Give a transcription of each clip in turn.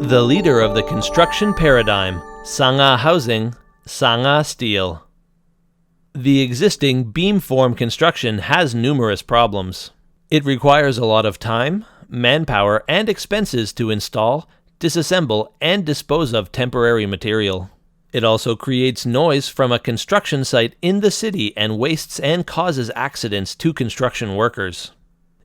The leader of the construction paradigm, Sangha Housing, Sangha Steel. The existing beamform construction has numerous problems. It requires a lot of time, manpower, and expenses to install, disassemble, and dispose of temporary material. It also creates noise from a construction site in the city and wastes and causes accidents to construction workers.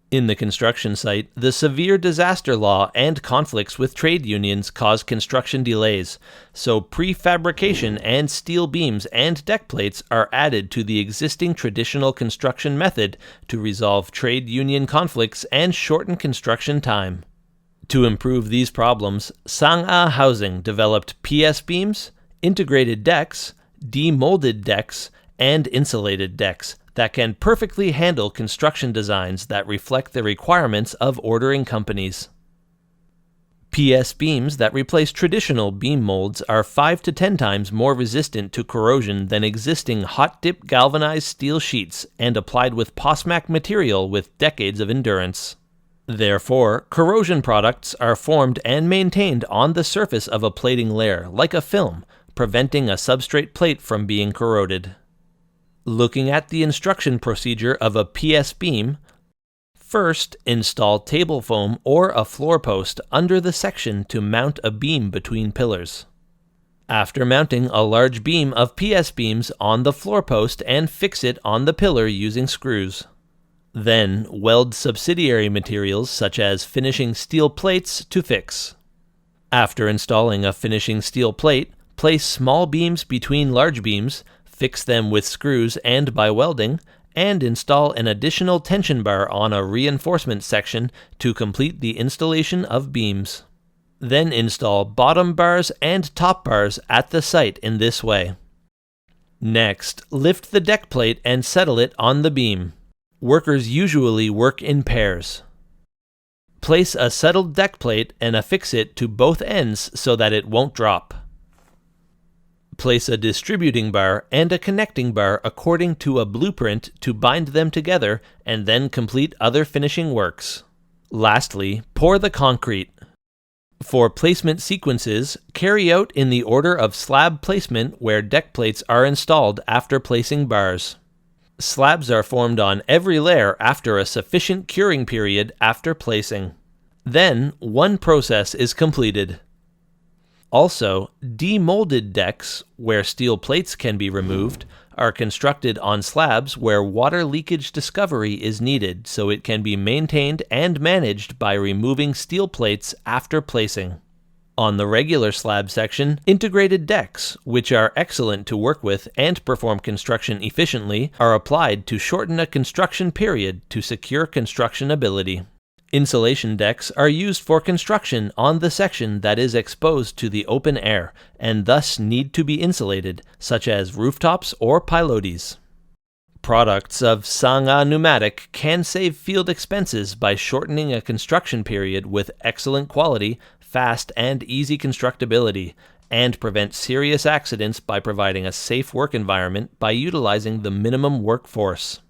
In the construction site, the severe disaster law and conflicts with trade unions cause construction delays, so prefabrication and steel beams and deck plates are added to the existing traditional construction method to resolve trade union conflicts and shorten construction time. To improve these problems, Sangha Housing developed PS beams, integrated decks, demolded decks, and insulated decks that can perfectly handle construction designs that reflect the requirements of ordering companies. PS beams that replace traditional beam molds are 5 to 10 times more resistant to corrosion than existing hot-dip galvanized steel sheets and applied with Posmac material with decades of endurance. Therefore, corrosion products are formed and maintained on the surface of a plating layer, like a film, preventing a substrate plate from being corroded. Looking at the instruction procedure of a PS beam, first install table foam or a floor post under the section to mount a beam between pillars. After mounting a large beam of PS beams on the floor post and fix it on the pillar using screws. Then weld subsidiary materials such as finishing steel plates to fix. After installing a finishing steel plate, place small beams between large beams, fix them with screws and by welding, and install an additional tension bar on a reinforcement section to complete the installation of beams. Then install bottom bars and top bars at the site in this way. Next, lift the deck plate and settle it on the beam. Workers usually work in pairs. Place a settled deck plate and affix it to both ends so that it won't drop. Place a distributing bar and a connecting bar according to a blueprint to bind them together and then complete other finishing works. Lastly, pour the concrete. For placement sequences, carry out in the order of slab placement where deck plates are installed after placing bars. Slabs are formed on every layer after a sufficient curing period after placing. Then, one process is completed. Also, demolded decks, where steel plates can be removed, are constructed on slabs where water leakage discovery is needed so it can be maintained and managed by removing steel plates after placing. On the regular slab section, integrated decks, which are excellent to work with and perform construction efficiently, are applied to shorten a construction period to secure construction ability. Insulation decks are used for construction on the section that is exposed to the open air and thus need to be insulated, such as rooftops or pilotis. Products of Sangha Pneumatic can save field expenses by shortening a construction period with excellent quality, fast and easy constructability, and prevent serious accidents by providing a safe work environment by utilizing the minimum workforce.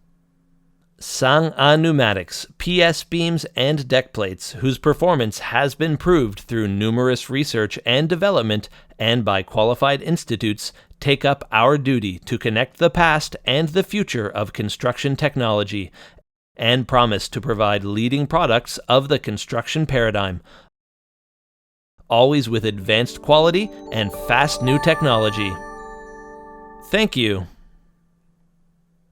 Sangha Pneumatics, PS beams and deck plates, whose performance has been proved through numerous research and development and by qualified institutes, take up our duty to connect the past and the future of construction technology and promise to provide leading products of the construction paradigm, always with advanced quality and fast new technology. Thank you.